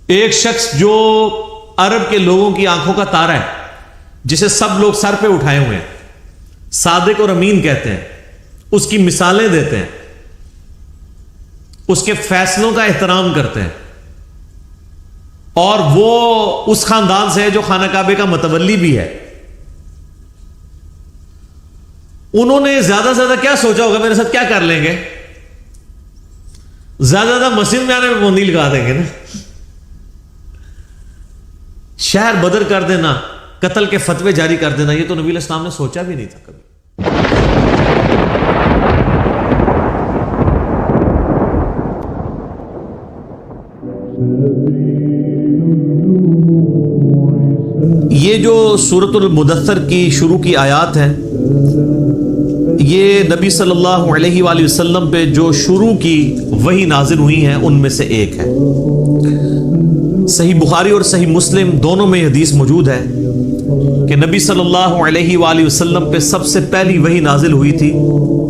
ایک شخص جو عرب کے لوگوں کی آنکھوں کا تارا ہے، جسے سب لوگ سر پہ اٹھائے ہوئے ہیں، صادق اور امین کہتے ہیں، اس کی مثالیں دیتے ہیں، اس کے فیصلوں کا احترام کرتے ہیں، اور وہ اس خاندان سے ہے جو خانہ کعبے کا متولی بھی ہے. انہوں نے زیادہ سے زیادہ کیا سوچا ہوگا میرے ساتھ کیا کر لیں گے؟ زیادہ مسجد میں آنے میں پابندی لگا دیں گے نا، شہر بدر کر دینا، قتل کے فتوے جاری کر دینا. یہ تو نبی علیہ السلام نے سوچا بھی نہیں تھا کبھی. یہ جو سورۃ المدثر کی شروع کی آیات ہیں، یہ نبی صلی اللہ علیہ وآلہ وسلم پہ جو شروع کی وحی نازل ہوئی ہیں ان میں سے ایک ہے. صحیح بخاری اور صحیح مسلم دونوں میں یہ حدیث موجود ہے کہ نبی صلی اللہ علیہ وآلہ وسلم پہ سب سے پہلی وحی نازل ہوئی تھی،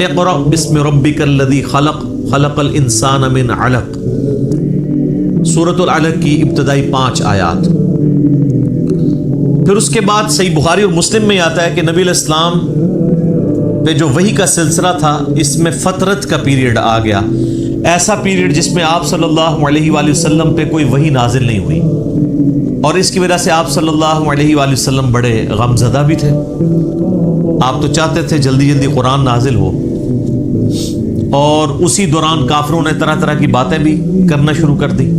اقرأ بسم ربک الذی خلق خلق الانسان من علق، سورۃ العلق کی ابتدائی 5 آیات. پھر اس کے بعد صحیح بخاری اور مسلم میں آتا ہے کہ نبی علیہ السلام پہ جو وحی کا سلسلہ تھا اس میں فترت کا پیریڈ آ گیا، ایسا پیریڈ جس میں آپ صلی اللہ علیہ وآلہ وسلم پہ کوئی وحی نازل نہیں ہوئی، اور اس کی وجہ سے آپ صلی اللہ علیہ وآلہ وسلم بڑے غم زدہ بھی تھے. آپ تو چاہتے تھے جلدی جلدی قرآن نازل ہو، اور اسی دوران کافروں نے طرح طرح کی باتیں بھی کرنا شروع کر دی.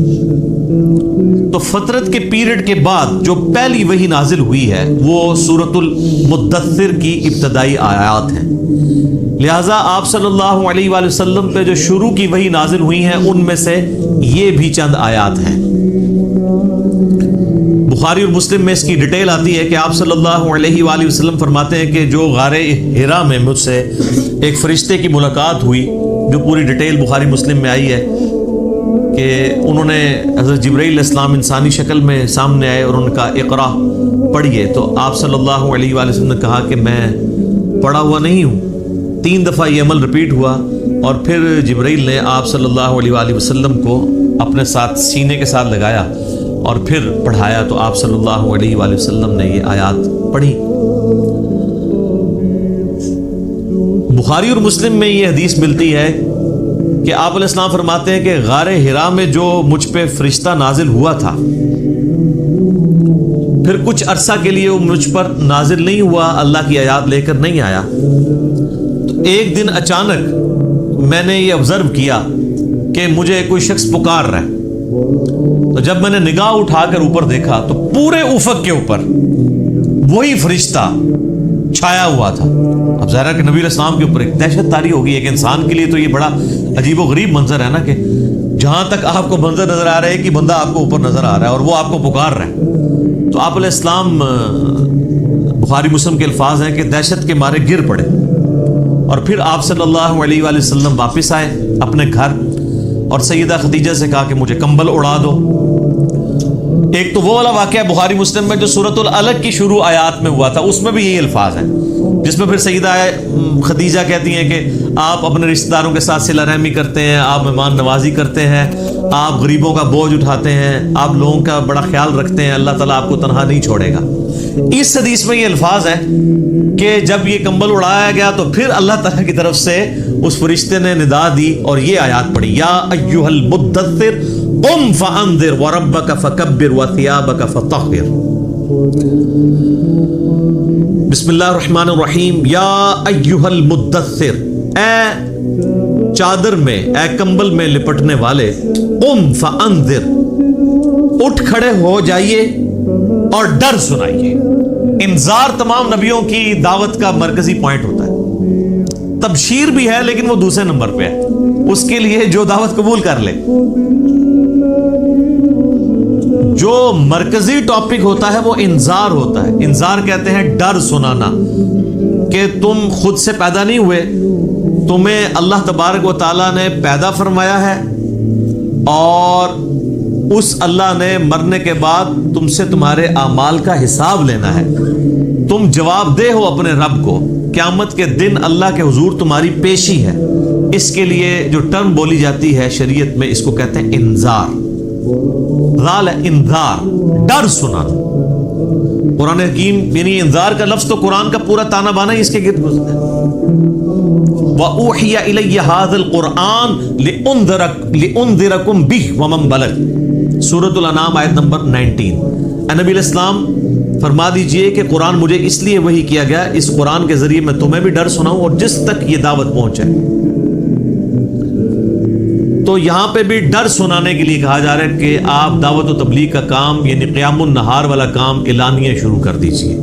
تو فترت کے پیریڈ کے بعد جو پہلی وحی نازل ہوئی ہے وہ سورۃ المدثر کی ابتدائی آیات ہیں. لہٰذا آپ صلی اللہ علیہ وآلہ وسلم پہ جو شروع کی وحی نازل ہوئی ہیں ان میں سے یہ بھی چند آیات ہیں. بخاری اور مسلم میں اس کی ڈیٹیل آتی ہے کہ آپ صلی اللہ علیہ وآلہ وسلم فرماتے ہیں کہ جو غار حرا میں مجھ سے ایک فرشتے کی ملاقات ہوئی، جو پوری ڈیٹیل بخاری مسلم میں آئی ہے کہ انہوں نے حضرت جبرائیل علیہ السلام انسانی شکل میں سامنے آئے اور ان کا اقرا پڑھیے، تو آپ صلی اللہ علیہ وآلہ وسلم نے کہا کہ میں پڑھا ہوا نہیں ہوں. 3 دفعہ یہ عمل رپیٹ ہوا، اور پھر جبرائیل نے آپ صلی اللہ علیہ وآلہ وسلم کو اپنے ساتھ سینے کے ساتھ لگایا اور پھر پڑھایا، تو آپ صلی اللہ علیہ وآلہ وسلم نے یہ آیات پڑھی. بخاری اور مسلم میں یہ حدیث ملتی ہے کہ آپ علیہ السلام فرماتے ہیں کہ غار حرا میں جو مجھ پہ فرشتہ نازل ہوا تھا، پھر کچھ عرصہ کے لیے وہ مجھ پر نازل نہیں ہوا، اللہ کی آیات لے کر نہیں آیا. تو ایک دن اچانک میں نے یہ آبزرو کیا کہ مجھے کوئی شخص پکار رہا ہے. تو جب میں نے نگاہ اٹھا کر اوپر دیکھا تو پورے افق کے اوپر وہی فرشتہ چھایا ہوا تھا. اب ظاہر ہے کہ نبی علیہ السلام کے اوپر ایک دہشت طاری ہوگی. ایک انسان کے لیے تو یہ بڑا عجیب و غریب منظر ہے نا، کہ جہاں تک آپ کو منظر نظر آ رہا ہے کہ بندہ آپ کو اوپر نظر آ رہا ہے اور وہ آپ کو پکار رہا ہے. تو آپ علیہ السلام، بخاری مسلم کے الفاظ ہیں کہ دہشت کے مارے گر پڑے، اور پھر آپ صلی اللہ علیہ وآلہ وسلم واپس آئے اپنے گھر اور سیدہ خدیجہ سے کہا کہ مجھے کمبل اڑا دو. ایک تو وہ والا واقعہ بخاری مسلم میں جو سورۃ العلق کی شروع آیات میں ہوا تھا، اس میں بھی یہی الفاظ ہیں، جس میں پھر سیدہ خدیجہ کہتی ہیں کہ آپ اپنے رشتہ داروں کے ساتھ صلہ رحمی کرتے ہیں، آپ مہمان نوازی کرتے ہیں، آپ غریبوں کا بوجھ اٹھاتے ہیں، آپ لوگوں کا بڑا خیال رکھتے ہیں، اللہ تعالیٰ آپ کو تنہا نہیں چھوڑے گا. اس حدیث میں یہ الفاظ ہیں کہ جب یہ کمبل اڑایا گیا تو پھر اللہ تعالیٰ کی طرف سے اس فرشتے نے ندا دی اور یہ آیات پڑھی، یا ایھا المدثر قم فانذر وربک فکبر وثیابک فطہر. بسم اللہ الرحمن الرحیم. یا ایھا المدثر، اے چادر میں، اے کمبل میں لپٹنے والے، قم فانذر، اٹھ کھڑے ہو جائیے اور ڈر سنائیے. انذار تمام نبیوں کی دعوت کا مرکزی پوائنٹ ہوتا ہے. تبشیر بھی ہے لیکن وہ دوسرے نمبر پہ ہے، اس کے لیے جو دعوت قبول کر لے. جو مرکزی ٹاپک ہوتا ہے وہ انذار ہوتا ہے. انذار کہتے ہیں ڈر سنانا، کہ تم خود سے پیدا نہیں ہوئے، تمہیں اللہ تبارک و تعالیٰ نے پیدا فرمایا ہے، اور اس اللہ نے مرنے کے بعد تم سے تمہارے اعمال کا حساب لینا ہے. تم جواب دہ ہو اپنے رب کو. قیامت کے دن اللہ کے حضور تمہاری پیشی ہے. اس کے لیے جو ٹرم بولی جاتی ہے شریعت میں، اس کو کہتے ہیں انذار. ذال انذار, ڈر سنانا. قرآن حکیم یعنی انذار کا لفظ تو قرآن کا پورا تانا بانا ہی اس کے گرد گزرتا ہے. وَأُوحِيَ إِلَيَّ هَذَا الْقُرْآنُ لِأُنذِرَكُمْ بِهِ وَمَنْ بَلَغَ, سورۃ الانعام آیت نمبر 19. اے نبی علیہ السلام فرما دیجئے کہ قرآن مجھے اس لیے وحی کیا گیا, اس قرآن کے ذریعے میں تمہیں بھی ڈر سناؤں اور جس تک یہ دعوت پہنچے. تو یہاں پہ بھی ڈر سنانے کے لیے کہا جا رہا ہے کہ آپ دعوت و تبلیغ کا کام یعنی قیام النہار والا کام اعلانیہ شروع کر دیجئے.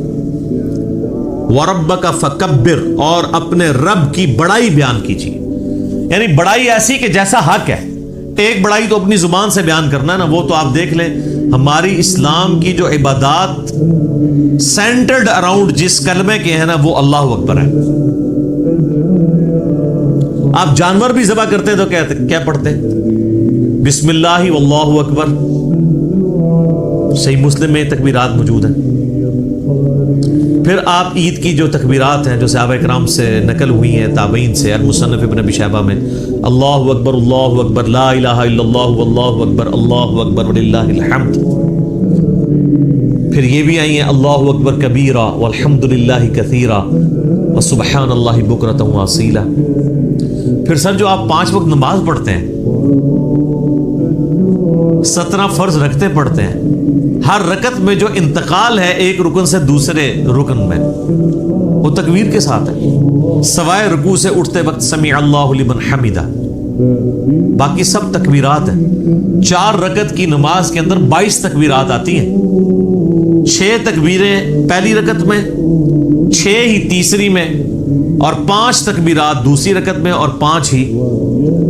وَرَبَّكَ فَكَبِّرْ, اور اپنے رب کی بڑائی بیان کیجیے. یعنی بڑائی ایسی کہ جیسا حق ہے. ایک بڑائی تو اپنی زبان سے بیان کرنا ہے نا, وہ تو آپ دیکھ لیں ہماری اسلام کی جو عبادات سینٹرڈ اراؤنڈ جس کلمے کے ہیں نا وہ اللہ اکبر ہے. آپ جانور بھی ذبح کرتے ہیں تو کیا پڑھتے ہیں؟ بسم اللہ واللہ اکبر. صحیح مسلم میں تکبیرات موجود ہیں. پھر آپ عید کی جو تکبیرات ہیں جو صحابہ کرام سے نقل ہوئی ہیں, تابعین سے, المصنف ابن ابی شیبہ میں, اللہ اکبر لا الہ الا اللہ واللہ اکبر وللہ الحمد. پھر یہ بھی آئی ہیں اللہ اکبر کبیرہ والحمد للہ کثیرہ وسبحان اللہ بکرۃ واصیلہ. پھر سر جو آپ 5 وقت نماز پڑھتے ہیں, 17 فرض رکھتے پڑھتے ہیں, ہر رکعت میں جو انتقال ہے ایک رکن سے دوسرے رکن میں وہ تکبیر کے ساتھ ہے, سوائے رکوع سے اٹھتے وقت سمیع اللہ لمن حمدہ. باقی سب تکبیرات ہیں. 4 رکعت کی نماز کے اندر 22 تکبیرات آتی ہیں. 6 تکبیریں پہلی رکعت میں, 6 ہی تیسری میں, اور 5 تکبیرات دوسری رکعت میں, اور 5 ہی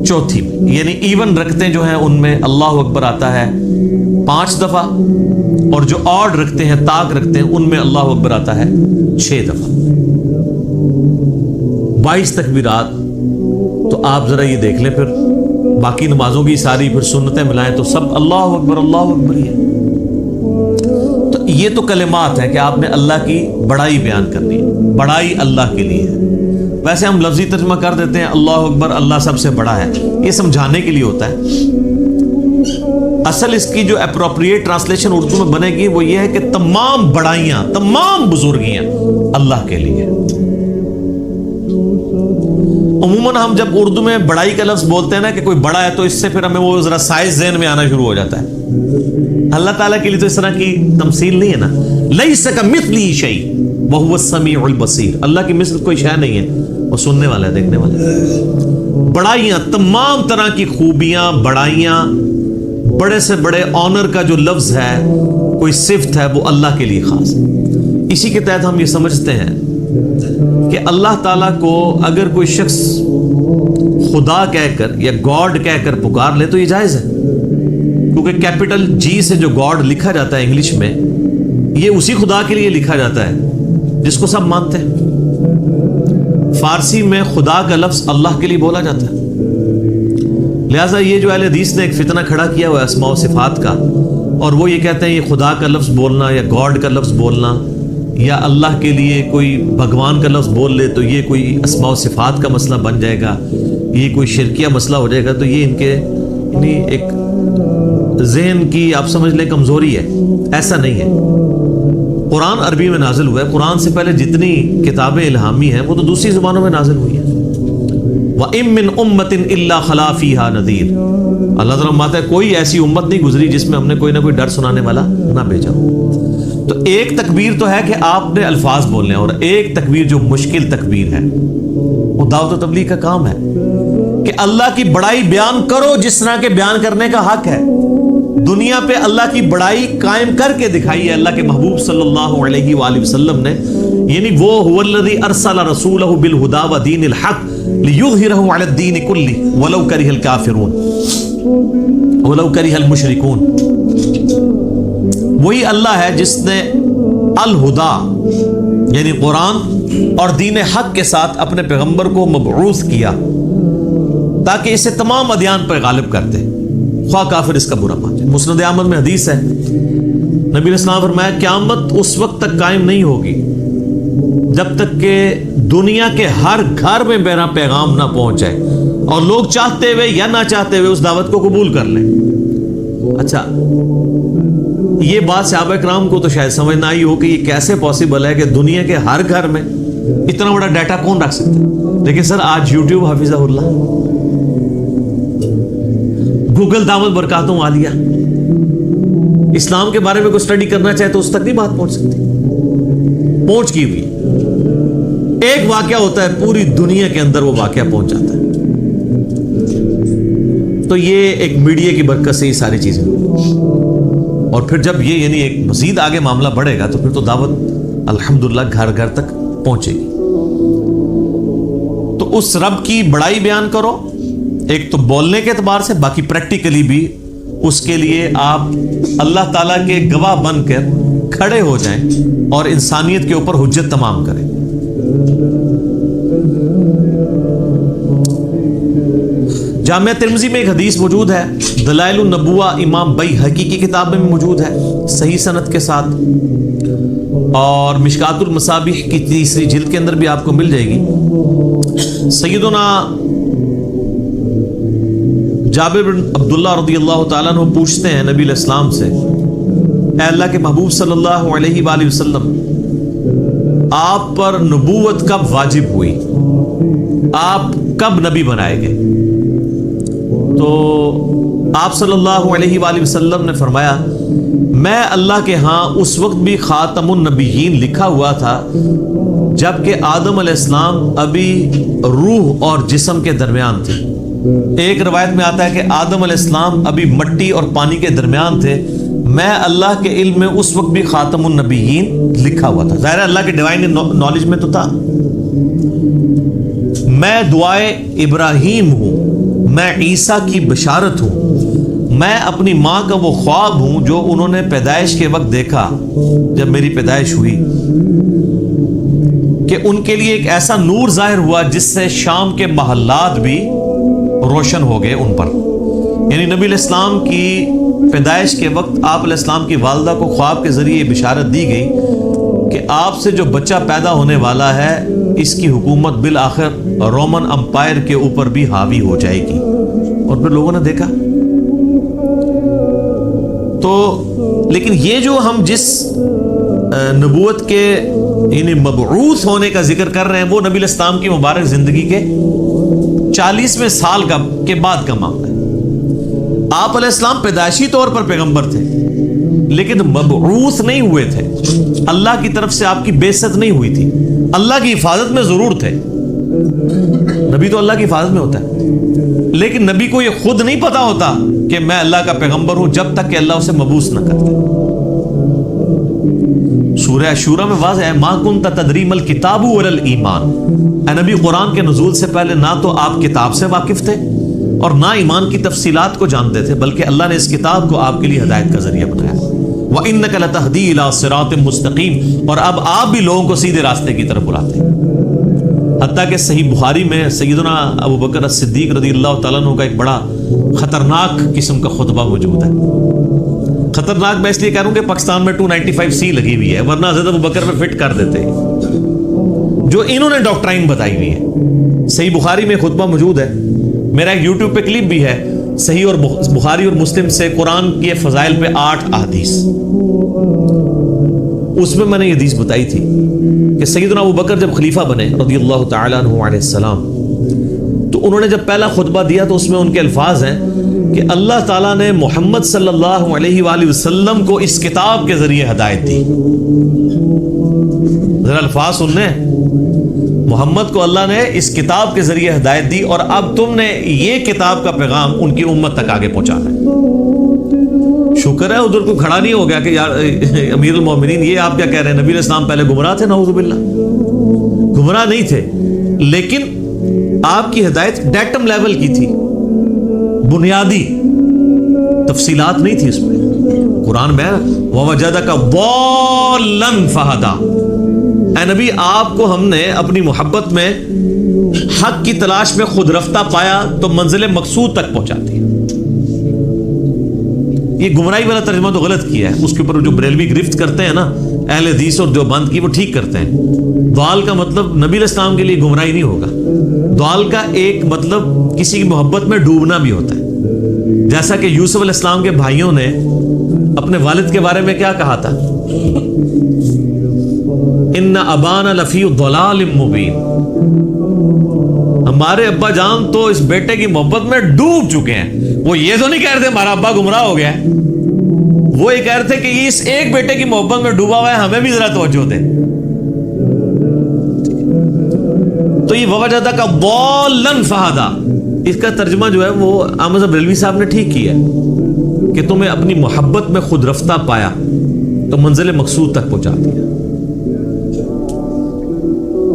چوتھی میں. یعنی ایون رکھتے جو ہیں ان میں اللہ اکبر آتا ہے 5 دفعہ, اور جو آڈ رکھتے ہیں تاک رکھتے ہیں ان میں اللہ اکبر آتا ہے 6 دفعہ. 22 تکبیرات. تو آپ ذرا یہ دیکھ لیں پھر باقی نمازوں کی ساری پھر سنتیں ملائیں تو سب اللہ اکبر ہی ہے. تو یہ تو کلمات ہیں کہ آپ نے اللہ کی بڑائی بیان کرنی ہے, بڑائی اللہ کے لیے ہے. ویسے ہم لفظی ترجمہ کر دیتے ہیں اللہ اکبر, اللہ سب سے بڑا ہے, یہ سمجھانے کے لیے ہوتا ہے. اصل اس کی جو اپروپریٹ ٹرانسلیشن اردو میں بنے گی وہ یہ ہے کہ تمام بڑائیاں, تمام بزرگیاں اللہ کے لیے. عموماً ہم جب اردو میں بڑائی کا لفظ بولتے ہیں نا کہ کوئی بڑا ہے تو اس سے پھر ہمیں وہ ذرا سائز ذہن میں آنا شروع ہو جاتا ہے. اللہ تعالیٰ کے لیے تو اس طرح کی تمثیل نہیں ہے نا. لیس کمثلہ شیء وہو السمیع البصیر. اللہ کی مثل کوئی شے نہیں ہے, وہ سننے والا ہے, دیکھنے والا ہے. بڑائیاں, تمام طرح کی خوبیاں, بڑائیاں, بڑے سے بڑے آنر کا جو لفظ ہے, کوئی صفت ہے, وہ اللہ کے لیے خاص ہے. اسی کے تحت ہم یہ سمجھتے ہیں کہ اللہ تعالیٰ کو اگر کوئی شخص خدا کہہ کر یا گاڈ کہہ کر پکار لے تو یہ جائز ہے, کیونکہ کیپٹل جی سے جو گاڈ لکھا جاتا ہے انگلش میں, یہ اسی خدا کے لیے لکھا جاتا ہے جس کو سب مانتے ہیں. فارسی میں خدا کا لفظ اللہ کے لیے بولا جاتا ہے. لہٰذا یہ جو اہل حدیث نے ایک فتنہ کھڑا کیا ہوا ہے اسماء و صفات کا, اور وہ یہ کہتے ہیں یہ خدا کا لفظ بولنا یا گاڈ کا لفظ بولنا یا اللہ کے لیے کوئی بھگوان کا لفظ بول لے تو یہ کوئی اسماء و صفات کا مسئلہ بن جائے گا, یہ کوئی شرکیہ مسئلہ ہو جائے گا. تو یہ ان کے یعنی ایک ذہن کی آپ سمجھ لیں کمزوری ہے. ایسا نہیں ہے. قرآن عربی میں نازل ہوا ہے. قرآن سے پہلے جتنی کتابیں الہامی ہیں وہ تو دوسری زبانوں میں نازل ہوئی ہیں. وَإِن مِّنْ أُمَّةٍ إِلَّا خَلَا فِيهَا نَذِيرٌ. اللہ تعالیٰ فرماتا ہے کوئی ایسی امت نہیں گزری جس میں ہم نے کوئی نہ کوئی ڈر سنانے والا نہ بھیجا ہو. تو ایک تکبیر تو ہے کہ آپ نے الفاظ بولنے, اور ایک تکبیر جو مشکل تکبیر ہے وہ دعوت و تبلیغ کا کام ہے کہ اللہ کی بڑائی بیان کرو جس طرح کے بیان کرنے کا حق ہے. دنیا پہ اللہ کی بڑائی قائم کر کے دکھائی ہے اللہ کے محبوب صلی اللہ علیہ وآلہ وسلم نے. یعنی وہ هو الذی ارسل رسولہ بالہدی ودین الحق لیظہرہ علی الدین کلہ ولو کرہ الکافرون ولو کرہ المشرکون. وہی اللہ ہے جس نے الہدی یعنی قرآن اور دین حق کے ساتھ اپنے پیغمبر کو مبعوث کیا تاکہ اسے تمام ادیان پر غالب کر دے, خواہ کافر اس کا برا مان جائے. مسند احمد میں حدیث ہے, نبی علیہ السلام فرمایا قیامت اس وقت تک قائم نہیں ہوگی جب تک کہ دنیا کے ہر گھر میں میرا پیغام نہ پہنچ جائے اور لوگ چاہتے ہوئے یا نہ چاہتے ہوئے اس دعوت کو قبول کر لیں. اچھا یہ بات صحابہ کرام کو تو شاید سمجھ نہ آئی ہو کہ یہ کیسے پاسبل ہے کہ دنیا کے ہر گھر میں اتنا بڑا ڈیٹا کون رکھ سکتا ہے. لیکن سر آج یوٹیوب حفظہ اللہ، گوگل دامت برکاتوں عالیہ، اسلام کے بارے میں کوئی اسٹڈی کرنا چاہے تو اس تک نہیں بات پہنچ سکتی، پہنچ کی ہوئی. ایک واقعہ ہوتا ہے پوری دنیا کے اندر وہ واقعہ پہنچ جاتا ہے. تو یہ ایک میڈیا کی برکت سے یہ ساری چیزیں، اور پھر جب یہ یعنی ایک مزید آگے معاملہ بڑھے گا تو پھر تو دعوت الحمدللہ گھر گھر تک پہنچے گی. تو اس رب کی بڑائی بیان کرو، ایک تو بولنے کے اعتبار سے، باقی پریکٹیکلی بھی اس کے لیے آپ اللہ تعالیٰ کے گواہ بن کر کھڑے ہو جائیں اور انسانیت کے اوپر حجت تمام کریں. جامعہ ترمذی میں ایک حدیث موجود ہے، دلائل النبوہ امام بیہقی کی کتاب میں موجود ہے صحیح سند کے ساتھ، اور مشکات المصابیح کی 3 جلد کے اندر بھی آپ کو مل جائے گی. سیدنا جابر بن عبداللہ رضی اللہ تعالیٰ عنہ پوچھتے ہیں نبی علیہ السلام سے، اے اللہ کے محبوب صلی اللہ علیہ وآلہ وسلم، آپ پر نبوت کب واجب ہوئی، آپ کب نبی بنائے گئے؟ تو آپ صلی اللہ علیہ وآلہ وسلم نے فرمایا، میں اللہ کے ہاں اس وقت بھی خاتم النبیین لکھا ہوا تھا جبکہ آدم علیہ السلام ابھی روح اور جسم کے درمیان تھے. ایک روایت میں آتا ہے کہ آدم علیہ السلام ابھی مٹی اور پانی کے درمیان تھے، میں اللہ کے علم میں اس وقت بھی خاتم النبیین لکھا ہوا تھا. ظاہر اللہ کے ڈیوائن نالج میں تو تھا. میں دعائے ابراہیم ہوں، میں عیسیٰ کی بشارت ہوں، میں اپنی ماں کا وہ خواب ہوں جو انہوں نے پیدائش کے وقت دیکھا جب میری پیدائش ہوئی، کہ ان کے لیے ایک ایسا نور ظاہر ہوا جس سے شام کے محلات بھی روشن ہو گئے ان پر. یعنی نبی علیہ السلام کی پیدائش کے وقت آپ علیہ السلام کی والدہ کو خواب کے ذریعے یہ بشارت دی گئی کہ آپ سے جو بچہ پیدا ہونے والا ہے اس کی حکومت بالآخر رومن امپائر کے اوپر بھی حاوی ہو جائے گی. اور پھر لوگوں نے دیکھا. تو لیکن یہ جو ہم جس نبوت کے یعنی مبعوث ہونے کا ذکر کر رہے ہیں وہ نبی علیہ السلام کی مبارک زندگی کے 40ویں سال کے بعد کا معاملہ ہے. آپ علیہ السلام پیدائشی طور پر پیغمبر تھے لیکن مبعوث نہیں ہوئے تھے. اللہ کی طرف سے آپ کی بعثت نہیں ہوئی تھی. اللہ کی حفاظت میں ضرور تھے. نبی تو اللہ کی حفاظت میں ہوتا ہے، لیکن نبی کو یہ خود نہیں پتا ہوتا کہ میں اللہ کا پیغمبر ہوں جب تک کہ اللہ اسے مبعوث نہ کرتا. سورہ شورى میں واضح ہے، ما کنت تدری ما الکتاب ولا الایمان. اے نبی، قرآن کے نزول سے پہلے نہ تو آپ کتاب سے واقف تھے اور نہ ایمان کی تفصیلات کو جانتے تھے، بلکہ اللہ نے اس کتاب کو آپ کے لیے ہدایت کا ذریعہ بنایا. وَإِنَّكَ لَتَهْدِي إِلَىٰ صِرَاطٍ مُسْتَقِيمٍ، اور اب آپ بھی لوگوں کو سیدھے راستے کی طرف بلاتے ہیں. حتیٰ کہ صحیح بخاری میں سیدنا ابو بکر الصدیق رضی اللہ تعالیٰ عنہ کا ایک بڑا خطرناک قسم کا خطبہ موجود ہے. خطرناک میں اس لیے کہہ رہا ہوں کہ پاکستان میں 295C لگی ہوئی ہے، ورنہ حضرت ابو بکر میں فٹ کر دیتے ہیں جو انہوں نے ڈاکٹرائن بتائی ہوئی ہے. صحیح بخاری میں خطبہ موجود ہے، میرا ایک یوٹیوب پہ کلپ بھی ہے، صحیح اور بخاری اور مسلم سے قرآن کے فضائل پہ 8 احادیث. اس میں نے یہ حدیث بتائی تھی کہ سیدنا ابو بکر جب خلیفہ بنے رضی اللہ تعالیٰ عنہ علیہ السلام، تو انہوں نے جب پہلا خطبہ دیا تو اس میں ان کے الفاظ ہیں کہ اللہ تعالیٰ نے محمد صلی اللہ علیہ وآلہ وسلم کو اس کتاب کے ذریعے ہدایت دی. ذرا الفاظ سننے، محمد کو اللہ نے اس کتاب کے ذریعے ہدایت دی اور اب تم نے یہ کتاب کا پیغام ان کی امت تک آگے پہنچانا ہے. شکر ہے ادھر کو کھڑا نہیں ہو گیا کہ یار امیر المومنین یہ آپ کیا کہہ رہے ہیں، نبی علیہ السلام پہلے گمراہ تھے. نعوذ باللہ، گمراہ نہیں تھے، لیکن آپ کی ہدایت ڈیٹم لیول کی تھی، بنیادی تفصیلات نہیں تھی اس میں. قرآن میں وَوَجَدَكَ ضَالًّا فَهَدَىٰ، اے نبی آپ کو ہم نے اپنی محبت میں حق کی تلاش میں خود رفتہ پایا تو منزل مقصود تک پہنچاتی ہے. یہ گمراہی والا ترجمہ تو غلط کیا ہے، اس کے اوپر جو بریلوی گرفت کرتے ہیں نا اہل حدیث اور دیوبند کی، وہ ٹھیک کرتے ہیں. ضال کا مطلب نبی علیہ السلام کے لیے گمراہی نہیں ہوگا. ضال کا ایک مطلب کسی کی محبت میں ڈوبنا بھی ہوتا ہے. جیسا کہ یوسف علیہ السلام کے بھائیوں نے اپنے والد کے بارے میں کیا کہا تھا؟ ان ابانا لفی ضلال مبین، ہمارے ابا جان تو اس بیٹے کی محبت میں ڈوب چکے ہیں. وہ یہ تو نہیں کہہ رہے تھے ہمارا ابا گمراہ ہو گیا ہے، وہ یہ کہہ رہے تھے کہ اس ایک بیٹے کی محبت میں ڈوبا ہوا ہے، ہمیں بھی ذرا توجہ دیں. تو یہ ووجدک کا ضالا فہدا، اس کا ترجمہ جو ہے وہ احمد بریلوی صاحب نے ٹھیک کیا ہے کہ تمہیں اپنی محبت میں خود رفتہ پایا تو منزل مقصود تک پہنچا دیا.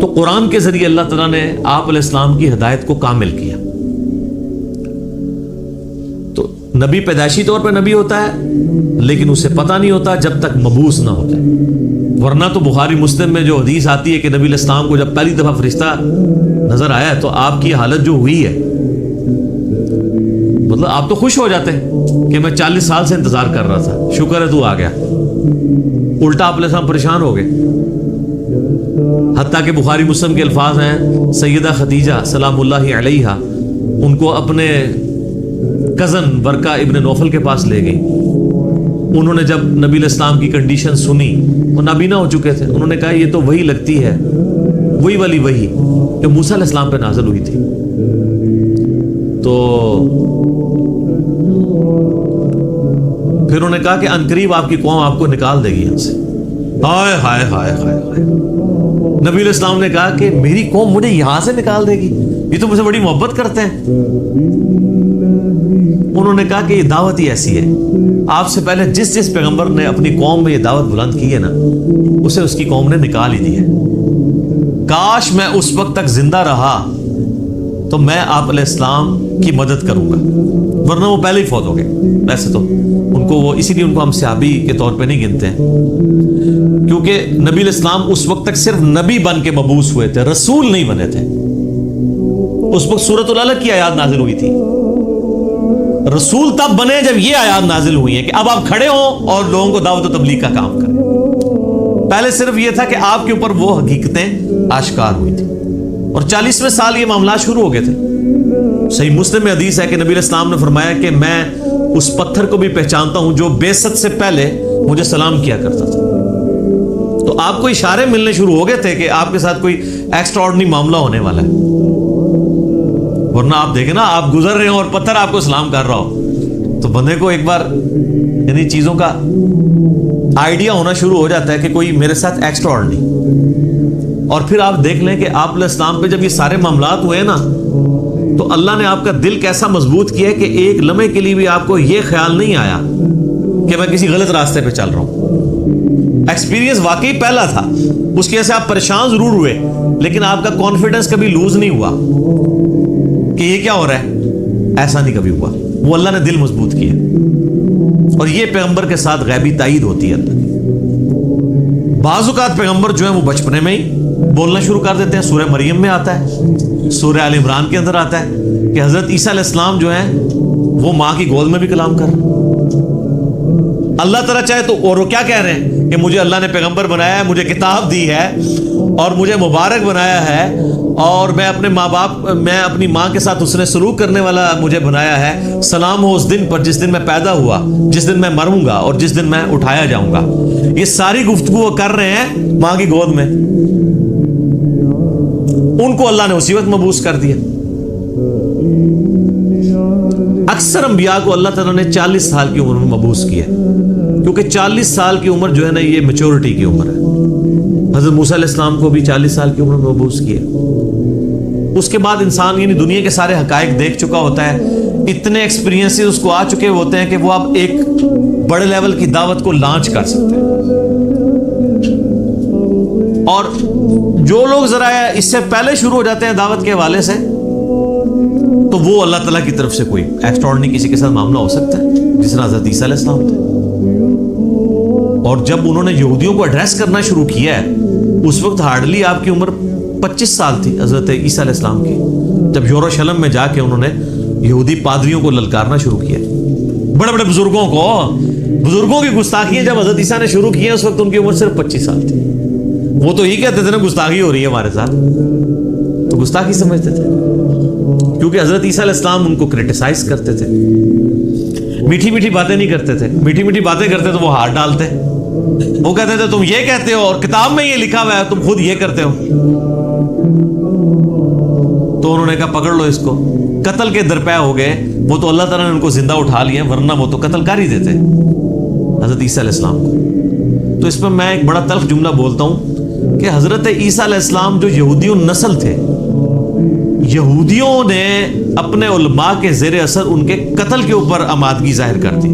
تو قرآن کے ذریعے اللہ تعالیٰ نے آپ علیہ السلام کی ہدایت کو کامل کیا. تو نبی پیدائشی طور پہ نبی ہوتا ہے لیکن اسے پتہ نہیں ہوتا جب تک مبعوث نہ ہوتا ہے. ورنہ تو بخاری مسلم میں جو حدیث آتی ہے کہ نبی علیہ السلام کو جب پہلی دفعہ فرشتہ نظر آیا تو آپ کی حالت جو ہوئی ہے، مطلب آپ تو خوش ہو جاتے ہیں کہ میں 40 سال سے انتظار کر رہا تھا، شکر ہے تو آ گیا. الٹا آپ علیہ السلام پریشان ہو گئے. حتیٰ کہ بخاری مسلم کے الفاظ ہیں سیدہ خدیجہ سلام اللہ علیہا ان کو اپنے کزن برقہ ابن نوفل کے پاس لے گئی. انہوں نے جب نبی علیہ السلام کی کنڈیشن سنی، وہ نابینا ہو چکے تھے، انہوں نے کہا یہ تو وہی لگتی ہے، وہی والی وہی جو موسیٰ علیہ السلام پہ نازل ہوئی تھی. تو پھر انہوں نے کہا کہ عنقریب آپ کی قوم آپ کو نکال دے گی یہاں سے. ہائے ہائے ہائے ہائے ہائے. نبی علیہ السلام نے کہا کہ میری قوم مجھے یہاں سے نکال دے گی، یہ تو مجھ سے بڑی محبت کرتے ہیں. انہوں نے کہا کہ یہ دعوت ہی ایسی ہے، آپ سے پہلے جس جس پیغمبر نے اپنی قوم میں یہ دعوت بلند کی ہے نا، اسے اس کی قوم نے نکال ہی دی ہے. کاش میں اس وقت تک زندہ رہا تو میں آپ علیہ السلام کی مدد کروں گا، ورنہ وہ پہلے ہی فوت ہو گئے. ویسے تو ان کو وہ اسی لیے ان کو ہم صحابی کے طور پہ نہیں گنتے ہیں، کیونکہ نبی علیہ السلام اس وقت تک صرف نبی بن کے مبعوث ہوئے تھے، رسول نہیں بنے تھے. اس وقت سورۃ العلق کی آیات نازل ہوئی تھی. رسول تب بنے جب یہ آیات نازل ہوئی ہیں کہ اب آپ کھڑے ہوں اور لوگوں کو دعوت و تبلیغ کا کام کریں. پہلے صرف یہ تھا کہ آپ کے اوپر وہ حقیقتیں آشکار ہوئی تھی، اور 40ویں سال یہ معاملات شروع ہو گئے تھے. صحیح مسلم میں حدیث ہے کہ نبی علیہ السلام نے فرمایا کہ میں اس پتھر کو بھی پہچانتا ہوں جو بعثت سے پہلے مجھے سلام کیا کرتا تھا. تو آپ کو اشارے ملنے شروع ہو گئے تھے کہ آپ کے ساتھ کوئی ایکسٹرا آرڈنری معاملہ ہونے والا ہے. ورنہ آپ دیکھیں نا، آپ گزر رہے ہوں اور پتھر آپ کو سلام کر رہا ہو تو بندے کو ایک بار یعنی چیزوں کا آئیڈیا ہونا شروع ہو جاتا ہے کہ کوئی میرے ساتھ ایکسٹرا آرڈنری. اور پھر آپ دیکھ لیں کہ آپ علیہ السلام پہ جب یہ سارے معاملات ہوئے نا تو اللہ نے آپ کا دل کیسا مضبوط کیا ہے کہ ایک لمحے کے لیے بھی آپ کو یہ خیال نہیں آیا کہ میں کسی غلط راستے پہ چل رہا ہوں. ایکسپیرینس واقعی پہلا تھا، اس کی وجہ سے آپ پریشان ضرور ہوئے لیکن آپ کا کانفیڈنس کبھی لوز نہیں ہوا کہ یہ کیا ہو رہا ہے. ایسا نہیں کبھی ہوا. وہ اللہ نے دل مضبوط کیا. اور یہ پیغمبر کے ساتھ غیبی تائید ہوتی ہے اللہ کی. بعض اوقات پیغمبر جو ہیں وہ بچپنے میں ہی بولنا شروع کر دیتے ہیں. سورہ مریم میں آتا ہے، سورہ آل عمران کے اندر آتا ہے کہ حضرت عیسیٰ علیہ السلام جو ہیں وہ ماں کی گود میں بھی کلام کر رہے ہیں. اللہ تعالیٰ چاہے تو، اور وہ کیا کہہ رہے ہیں کہ مجھے اللہ نے پیغمبر بنایا ہے، مجھے کتاب دی ہے اور مجھے مبارک بنایا ہے، اور میں اپنے ماں باپ، میں اپنی ماں کے ساتھ اس نے سلوک کرنے والا مجھے بنایا ہے. سلام ہو اس دن پر جس دن میں پیدا ہوا، جس دن میں مروں گا اور جس دن میں اٹھایا جاؤں گا. یہ ساری گفتگو وہ کر رہے ہیں ماں کی گود میں. ان کو اللہ نے اسی وقت مبعوث کر دیا. اکثر انبیاء کو اللہ تعالیٰ نے 40 سال کی عمر میں مبعوث کیا، کیونکہ 40 سال کی عمر جو ہے نا یہ میچورٹی کی عمر ہے. حضرت موسیٰ علیہ السلام کو بھی 40 سال کی عمر میں مبعوث کیا. اس کے بعد انسان یعنی دنیا کے سارے حقائق دیکھ چکا ہوتا ہے، اتنے ایکسپیرینس اس کو آ چکے ہوتے ہیں کہ وہ اب ایک بڑے لیول کی دعوت کو لانچ کر سکتے ہیں. اور جو لوگ ذرا اس سے پہلے شروع ہو جاتے ہیں دعوت کے حوالے سے تو وہ اللہ تعالیٰ کی طرف سے کوئی ایکسٹراڈنری کسی کے ساتھ معاملہ ہو سکتا ہے، جس طرح حضرت عیسیٰ علیہ السلام تھے. اور جب انہوں نے یہودیوں کو ایڈریس کرنا شروع کیا ہے اس وقت ہارڈلی آپ کی عمر 25 سال تھی حضرت عیسیٰ علیہ السلام کی، جب یروشلم میں جا کے انہوں نے یہودی پادریوں کو للکارنا شروع کیا. بڑے بڑے بزرگوں کی گستاخیاں جب حضرت عیسیٰ نے شروع کی اس وقت ان کی عمر صرف 25 سال تھی. وہ تو ہی کہتے تھے نا گستاخی ہو رہی ہے ہمارے ساتھ، تو گستاخی سمجھتے تھے. کیونکہ حضرت عیسیٰ علیہ السلام ان کو کرٹیسائز کرتے تھے، میٹھی میٹھی باتیں نہیں کرتے تھے، میٹھی میٹھی باتیں کرتے تو وہ ہاتھ ڈالتے، وہ کہتے تھے تم یہ کہتے ہو اور کتاب میں یہ لکھا ہوا ہے، تم خود یہ کرتے ہو۔ تو انہوں نے کہا پکڑ لو اس کو، قتل کے درپے ہو گئے۔ وہ تو اللہ تعالیٰ نے ان کو زندہ اٹھا لیا، ورنہ وہ تو قتل کر ہی دیتے حضرت عیسیٰ علیہ السلام کو۔ تو اس میں میں ایک بڑا تلخ جملہ بولتا ہوں کہ حضرت عیسیٰ علیہ السلام جو یہودیوں نسل تھے، یہودیوں نے اپنے علماء کے زیر اثر ان کے قتل کے اوپر آمادگی ظاہر کر دی۔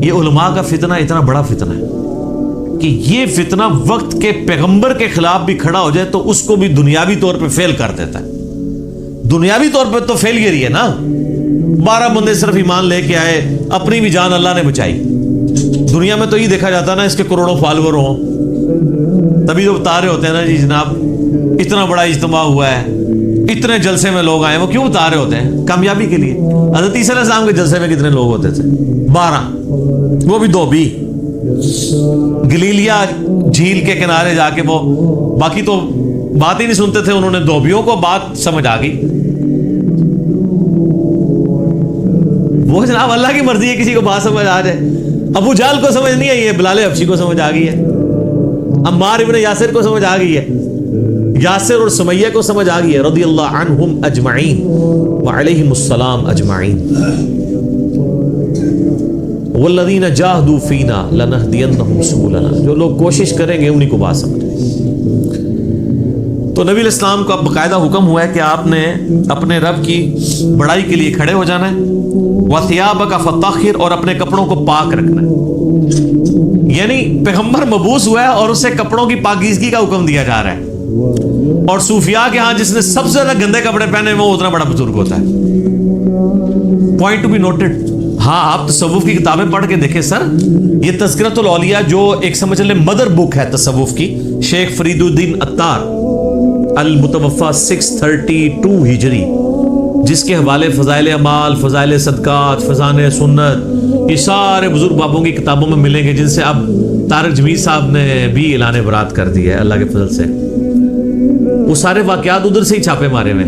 یہ علماء کا فتنہ اتنا بڑا فتنہ ہے کہ یہ فتنہ وقت کے پیغمبر کے خلاف بھی کھڑا ہو جائے تو اس کو بھی دنیاوی طور پہ فیل کر دیتا ہے۔ دنیاوی طور پہ تو فیل ہی ہے نا، 12 بندے صرف ایمان لے کے آئے، اپنی بھی جان اللہ نے بچائی۔ دنیا میں تو یہ دیکھا جاتا نا اس کے کروڑوں فالوور ہوں، تبھی تو بتا رہے ہوتے ہیں نا جی جناب اتنا بڑا اجتماع ہوا ہے، اتنے جلسے میں لوگ آئے۔ وہ کیوں بتا رہے ہوتے ہیں؟ کامیابی کے لیے۔ حضرت عیسیٰ علیہ السلام کے جلسے میں کتنے لوگ ہوتے تھے؟ 12، وہ بھی 2 بھی گلیلیا جھیل کے کنارے جا کے، وہ باقی تو بات ہی نہیں سنتے تھے، انہوں نے دھوبیوں کو بات سمجھ آ گئی۔ وہ جناب اللہ کی مرضی ہے کسی کو بات سمجھ آ جائے۔ ابو جہل کو سمجھ نہیں آئی ہے، بلال حبشی کو سمجھ آ گئی ہے، عمار ابن یاسر کو سمجھ آ گئی ہے، یاسر اور سمیہ کو سمجھ آ گئی ہے، رضی اللہ عنہم اجمعین وعلیہم السلام اجمعین۔ والذین جاہدوا فینا لنہدینہم سبلنا، جو لوگ کوشش کریں گے انہی کو بات سمجھیں۔ تو نبی علیہ السلام کو اب باقاعدہ حکم ہوا ہے کہ آپ نے اپنے رب کی بڑائی کے لیے کھڑے ہو جانا ہے، وَثِيَابَكَ فَطَهِّرْ، اور اپنے کپڑوں کو پاک رکھنا ہے۔ یعنی پیغمبر مبعوث ہوا ہے اور اسے کپڑوں کی پاکیزگی کا حکم دیا جا رہا ہے۔ اور صوفیاء کے ہاں جس نے سب سے زیادہ گندے کپڑے پہنے وہ اتنا بڑا بزرگ ہوتا ہے۔ Point to be noted. ہاں آپ تصوف کی کتابیں پڑھ کے دیکھیں سر، یہ تذکرۃ الاولیاء جو ایک سمجھ لیں مدر بک ہے تصوف کی، شیخ فرید الدین عطار المتوفا 632 ہجری، جس کے حوالے فضائل اعمال، فضائل صدقات، فضائل سنت، یہ سارے بزرگ بابوں کی کتابوں میں ملیں گے، جن سے اب طارق جمیل صاحب نے بھی اعلان برات کر دی ہے اللہ کے فضل سے۔ وہ سارے واقعات ادھر سے ہی چھاپے مارے ہوئے،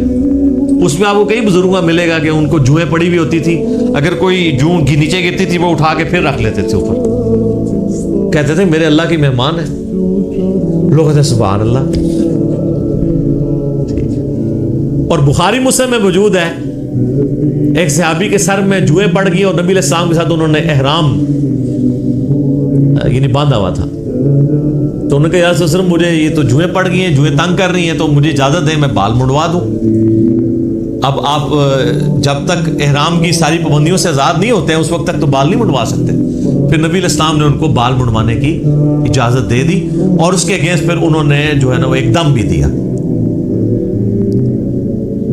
اس میں آپ کو کئی بزرگوں کا ملے گا کہ ان کو جوئیں پڑی ہوئی ہوتی تھی، اگر کوئی جو نیچے گرتی تھی وہ اٹھا کے پھر رکھ لیتے تھے اوپر، کہتے تھے میرے اللہ کی مہمان ہے۔ لوگ کہتے ہیں سبحان اللہ۔ اور بخاری مسلم میں موجود ہے ایک صحابی کے سر میں جوئیں پڑ گئی اور نبی علیہ السلام کے ساتھ انہوں نے احرام یعنی باندھا ہوا تھا، تو انہوں نے کہا یا رسول اللہ مجھے یہ تو جوئیں پڑ گئی ہیں، جوئیں تنگ کر رہی ہیں، تو مجھے اجازت دیں میں بال منڈوا دوں۔ اب آپ جب تک احرام کی ساری پابندیوں سے آزاد نہیں ہوتے ہیں اس وقت تک تو بال نہیں منڈوا سکتے۔ پھر نبی علیہ السلام نے ان کو بال منڈوانے کی اجازت دے دی اور اس کے اگینسٹ پھر انہوں نے جو ہے نا وہ ایک دم بھی دیا۔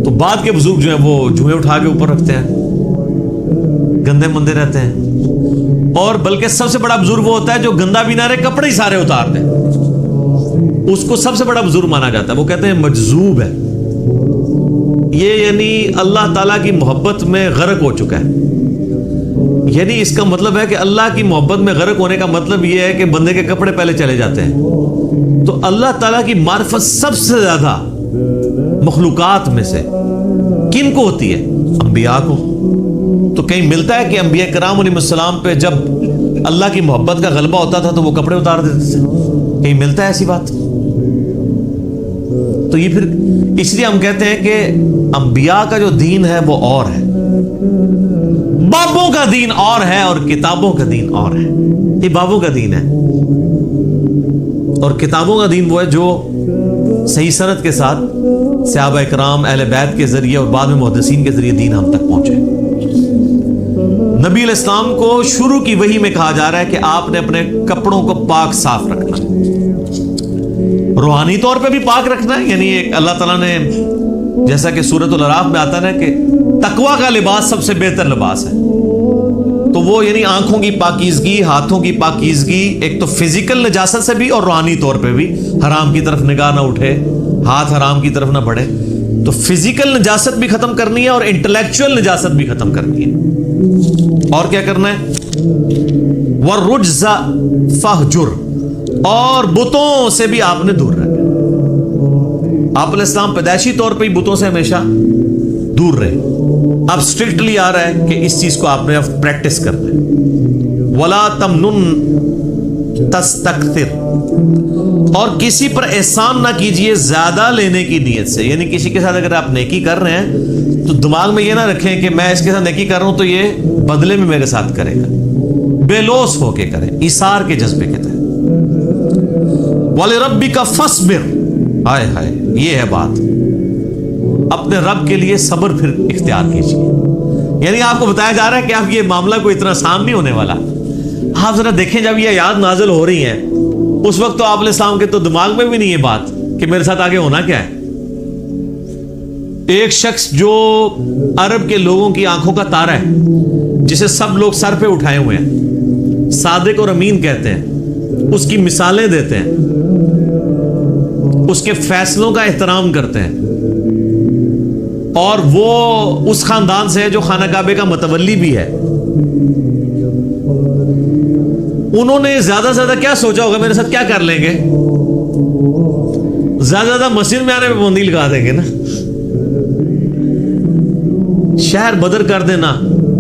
تو بعد کے بزرگ جو ہیں وہ جوئیں اٹھا کے اوپر رکھتے ہیں، گندے مندے رہتے ہیں، اور بلکہ سب سے بڑا بزرگ وہ ہوتا ہے جو گندا بھی نہ رہے، کپڑے ہی سارے اتار دے، اس کو سب سے بڑا بزرگ مانا جاتا ہے۔ وہ کہتے ہیں مجذوب ہے، یہ یعنی اللہ تعالیٰ کی محبت میں غرق ہو چکا ہے۔ یعنی اس کا مطلب ہے کہ اللہ کی محبت میں غرق ہونے کا مطلب یہ ہے کہ بندے کے کپڑے پہلے چلے جاتے ہیں۔ تو اللہ تعالیٰ کی معرفت سب سے زیادہ مخلوقات میں سے کن کو ہوتی ہے؟ انبیاء کو۔ تو کہیں ملتا ہے کہ انبیاء کرام علیہ السلام پہ جب اللہ کی محبت کا غلبہ ہوتا تھا تو وہ کپڑے اتار دیتے تھے؟ کہیں ملتا ہے ایسی بات؟ تو یہ پھر اس لیے ہم کہتے ہیں کہ انبیاء کا جو دین ہے وہ اور ہے، بابوں کا دین اور ہے اور کتابوں کا دین اور ہے۔ یہ بابوں کا دین ہے اور کتابوں کا دین وہ ہے جو صحیح سند کے ساتھ صحابہ اکرام اہل بیت کے ذریعے اور بعد میں محدثین کے ذریعے دین ہم تک پہنچے۔ نبی علیہ السلام کو شروع کی وحی میں کہا جا رہا ہے کہ آپ نے اپنے کپڑوں کو پاک صاف رکھنا ہے، روحانی طور پہ بھی پاک رکھنا ہے۔ یعنی ایک اللہ تعالیٰ نے جیسا کہ سورۃ الاعراف میں آتا ہے کہ تقویٰ کا لباس سب سے بہتر لباس ہے، تو وہ یعنی آنکھوں کی پاکیزگی، ہاتھوں کی پاکیزگی، ایک تو فزیکل نجاست سے بھی اور روحانی طور پہ بھی، حرام کی طرف نگاہ نہ اٹھے، ہاتھ حرام کی طرف نہ بڑھے، تو فزیکل نجاست بھی ختم کرنی ہے اور انٹلیکچوئل نجاست بھی ختم کرنی ہے۔ اور کیا کرنا ہے؟ وَالرُّجْزَ فَاهْجُرْ، اور بتوں سے بھی آپ نے دور رہنا۔ آپ علیہ السلام پیدائشی طور پہ ہی بتوں سے ہمیشہ دور رہے. اب اسٹرکٹلی آ رہا ہے کہ اس چیز کو آپ نے اب پریکٹس کرنا ہے. وَلَا تَمْنُن تَسْتَكْثِرْ, اور کسی پر احسان نہ کیجئے زیادہ لینے کی نیت سے. یعنی کسی کے ساتھ اگر آپ نیکی کر رہے ہیں تو دماغ میں یہ نہ رکھیں کہ میں اس کے ساتھ نیکی کر رہا ہوں تو یہ بدلے میں میرے ساتھ کرے گا. بے لوث ہو کے کریں, ایثار کے جذبے کے تحت. وَلِرَبِّكَ فَاصْبِرْ, ہائے ہائے یہ ہے بات. اپنے رب کے لیے صبر پھر اختیار کیجیے. یعنی آپ کو بتایا جا رہا ہے کہ آپ یہ معاملہ کوئی اتنا آسان نہیں ہونے والا. آپ ذرا دیکھیں جب یہ آیات نازل ہو رہی ہیں اس وقت تو آپ علیہ السلام کے تو دماغ میں بھی نہیں یہ بات کہ میرے ساتھ آگے ہونا کیا ہے. ایک شخص جو عرب کے لوگوں کی آنکھوں کا تارا ہے, جسے سب لوگ سر پہ اٹھائے ہوئے ہیں, صادق اور امین کہتے ہیں, اس کی مثالیں دیتے ہیں, اس کے فیصلوں کا احترام کرتے ہیں, اور وہ اس خاندان سے ہے جو خانہ کعبے کا متولی بھی ہے. انہوں نے زیادہ سے زیادہ کیا سوچا ہوگا میرے ساتھ کیا کر لیں گے؟ زیادہ مسجد میں آنے پہ پابندی لگا دیں گے نا, شہر بدر کر دینا,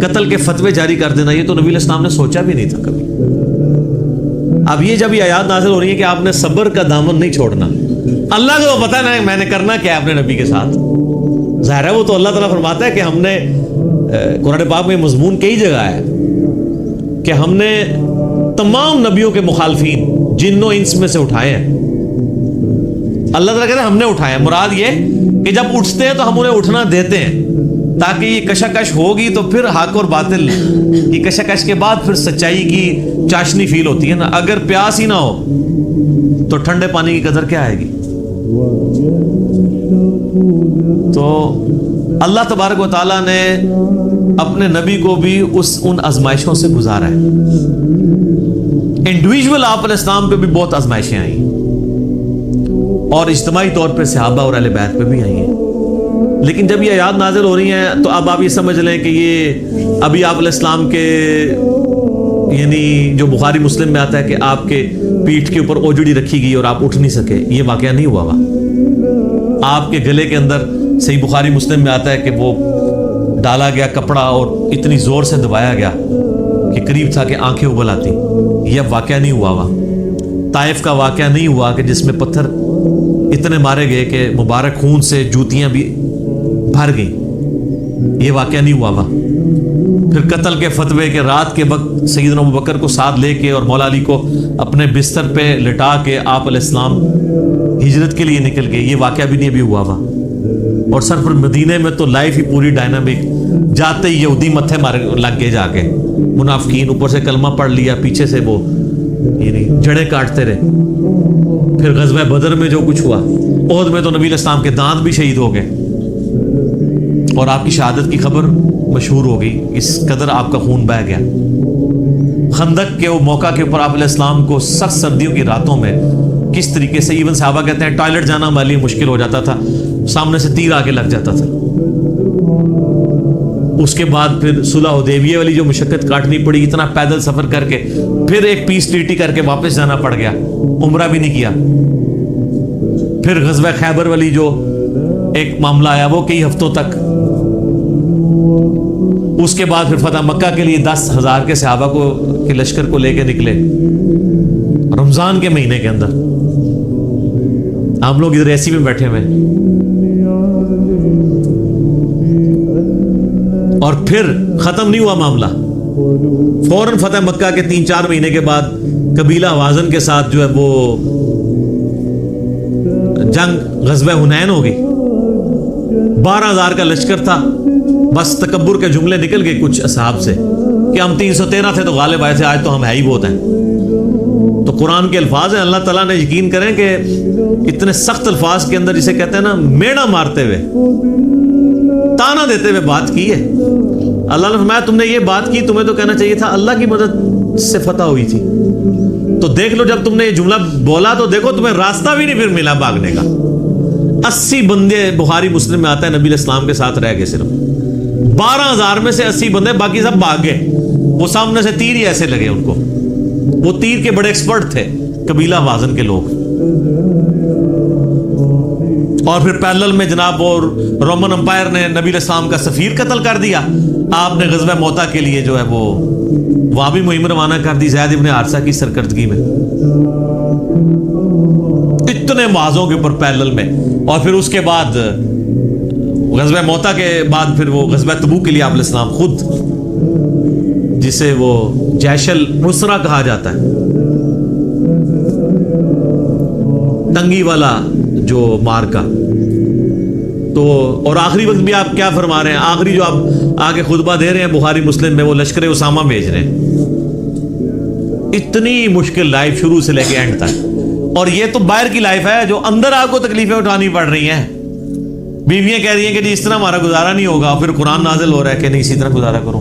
قتل کے فتوے جاری کر دینا. یہ تو نبی علیہ السلام نے سوچا بھی نہیں تھا کبھی. اب یہ جب یہ آیات نازل ہو رہی ہے کہ آپ نے صبر کا دامن نہیں چھوڑنا. اللہ کو پتہ ہے نا میں نے کرنا کیا ہے اپنے نبی کے ساتھ. ظاہر ہے وہ تو اللہ تعالیٰ فرماتا ہے کہ ہم نے قرآن پاک میں مضمون کئی جگہ ہے کہ ہم نے تمام نبیوں کے مخالفین جن و انس میں سے اٹھائے ہیں. اللہ تعالیٰ کہتے ہیں ہم نے اٹھائے ہیں. مراد یہ کہ جب اٹھتے ہیں تو ہم انہیں اٹھنا دیتے ہیں تاکہ یہ کشاکش ہوگی تو پھر حق اور باطل کی کشاکش کے بعد پھر سچائی کی چاشنی فیل ہوتی ہے نا. اگر پیاس ہی نہ ہو تو ٹھنڈے پانی کی قدر کیا آئے گی؟ تو اللہ تبارک و تعالیٰ نے اپنے نبی کو بھی ان آزمائشوں سے گزارا ہے. انڈیویجول آپ علیہ السلام پہ بھی بہت آزمائشیں آئیں اور اجتماعی طور پہ صحابہ اور اہل بیت پہ بھی آئی ہیں. لیکن جب یہ آیات نازل ہو رہی ہیں تو اب آپ یہ سمجھ لیں کہ یہ ابھی آپ علیہ السلام کے یعنی جو بخاری مسلم میں آتا ہے کہ آپ کے پیٹھ کے اوپر اوجڑی رکھی گئی اور آپ اٹھ نہیں سکے, یہ واقعہ نہیں ہوا. آپ کے گلے کے اندر صحیح بخاری مسلم میں آتا ہے کہ وہ ڈالا گیا کپڑا اور اتنی زور سے دبایا گیا کہ قریب تھا کہ آنکھیں ابل آتی. یہ واقعہ نہیں ہوا. طائف کا واقعہ نہیں ہوا کہ جس میں پتھر اتنے مارے گئے کہ مبارک خون سے جوتیاں بھی بھر گئیں. یہ واقعہ نہیں ہوا. پھر قتل کے فتوے کے رات کے وقت سیدنا ابوبکر کو ساتھ لے کے اور مولا علی کو اپنے بستر پہ لٹا کے آپ علیہ السلام ہجرت کے لیے نکل گئے. یہ واقعہ بھی نہیں ابھی ہوا. اور صرف مدینے میں تو لائف ہی پوری ڈائنامک, جاتے ہی یہودی متھے مارے لگ گئے, جا کے منافقین اوپر سے کلمہ پڑھ لیا, پیچھے سے وہ یعنی جڑیں کاٹتے رہے. پھر غزوہ بدر میں جو کچھ ہوا, احد میں تو نبی علیہ السلام کے دانت بھی شہید ہو گئے اور آپ کی شہادت کی خبر مشہور ہو گئی, اس قدر آپ کا خون بہہ گیا. خندق کے وہ موقع کے اوپر آپ علیہ السلام کو سخت سردیوں کی راتوں میں کس طریقے سے ایون صحابہ کہتے ہیں ٹوائلٹ جانا ہمارے لیے مشکل ہو جاتا تھا, سامنے سے تیر آ کے لگ جاتا تھا. اس کے بعد پھر صلح حدیبیہ والی جو مشقت کاٹنی پڑی, اتنا پیدل سفر کر کے, پھر ایک پیس ٹریٹی کر کے واپس جانا پڑ گیا, عمرہ بھی نہیں کیا. پھر غزوہ خیبر والی جو ایک معاملہ آیا وہ کئی ہفتوں تک. اس کے بعد پھر فتح مکہ کے لیے 10,000 کے صحابہ کو کے لشکر کو لے کے نکلے رمضان کے مہینے کے اندر. ہم لوگ ادھر ایسی میں بیٹھے ہوئے, اور پھر ختم نہیں ہوا معاملہ. فوراً فتح مکہ کے 3-4 مہینے کے بعد قبیلہ حوازن کے ساتھ جو ہے وہ جنگ غزوہ حنین ہو گئی. 12,000 کا لشکر تھا. بس تکبر کے جملے نکل گئے کچھ اصحاب سے کہ ہم 313 تھے تو غالب آئے تھے, آج تو ہم ہے ہی بہت ہیں. تو قرآن کے الفاظ ہیں, اللہ تعالیٰ نے یقین کریں کہ اتنے سخت الفاظ کے اندر جسے کہتے ہیں نا میڑا مارتے ہوئے, تانا دیتے ہوئے بات کی ہے. اللہ نے فرمایا تم نے یہ بات کی, تمہیں تو کہنا چاہیے تھا اللہ کی مدد سے فتح ہوئی تھی. تو دیکھ لو جب تم نے یہ جملہ بولا تو دیکھو تمہیں راستہ بھی نہیں پھر ملا بھاگنے کا. 80 بندے بخاری مسلم میں آتا ہے نبی علیہ السلام کے ساتھ رہ گئے. صرف 12,000 میں سے 80 بندے, باقی سب بھاگ گئے. وہ سامنے سے تیر ہی ایسے لگے ان کو. وہ تیر کے بڑے ایکسپرٹ تھے قبیلہ حوازن کے لوگ. اور پھر پیرلل میں جناب اور رومن امپائر نے نبی علیہ السلام کا سفیر قتل کر دیا. آپ نے غزوہ موتا کے لیے جو ہے وہ وہاں بھی مہم روانہ کر دی زید ابن حارثہ کی سرکردگی میں. اتنے معاذوں کے اوپر پیرلل میں. اور پھر اس کے بعد غزوہ موتا کے بعد پھر وہ غزوہ تبوک کے لیے آپ علیہ السلام خود، جسے وہ جیش العسرہ کہا جاتا ہے، تنگی والا جو مارکا. تو اور آخری وقت بھی آپ کیا فرما رہے ہیں؟ آخری جو آپ آگے خطبہ دے رہے ہیں بخاری مسلم میں، وہ لشکر اسامہ بھیج رہے ہیں. اتنی مشکل لائف شروع سے لے کے اینڈ تک. اور یہ تو باہر کی لائف ہے، جو اندر آپ کو تکلیفیں اٹھانی پڑ رہی ہیں. بیویاں کہہ رہی ہیں کہ جی اس طرح ہمارا گزارا نہیں ہوگا، پھر قرآن نازل ہو رہا ہے کہ نہیں اسی طرح گزارا کرو.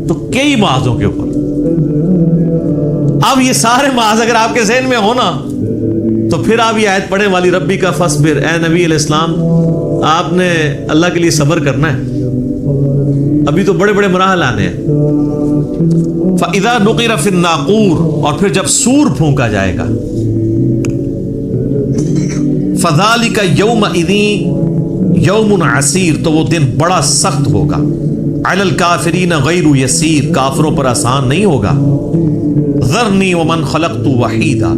تو کئی معاذوں کے اوپر. اب یہ سارے معاذ اگر آپ کے ذہن میں ہو نا، تو پھر آپ یہ آیت پڑھیں والی ربی کا فصبر. اے نبی علیہ السلام، آپ نے اللہ کے لیے صبر کرنا ہے. ابھی تو بڑے بڑے مراحل آنے ہیں. فَإِذَا نُقِرَ فِي النَّاقُورِ، اور پھر جب سور پھونکا جائے گا. فَذَلِكَ يَوْمَئِذٍ يَوْمٌ عَسِيرٌ، تو وہ دن بڑا سخت ہوگا. عَلَى الْكَافِرِينَ غَيْرُ يَسِيرٌ، کافروں پر آسان نہیں ہوگا. ذَرْنِي وَمَنْ خَلَقْتُ وَحِيدًا،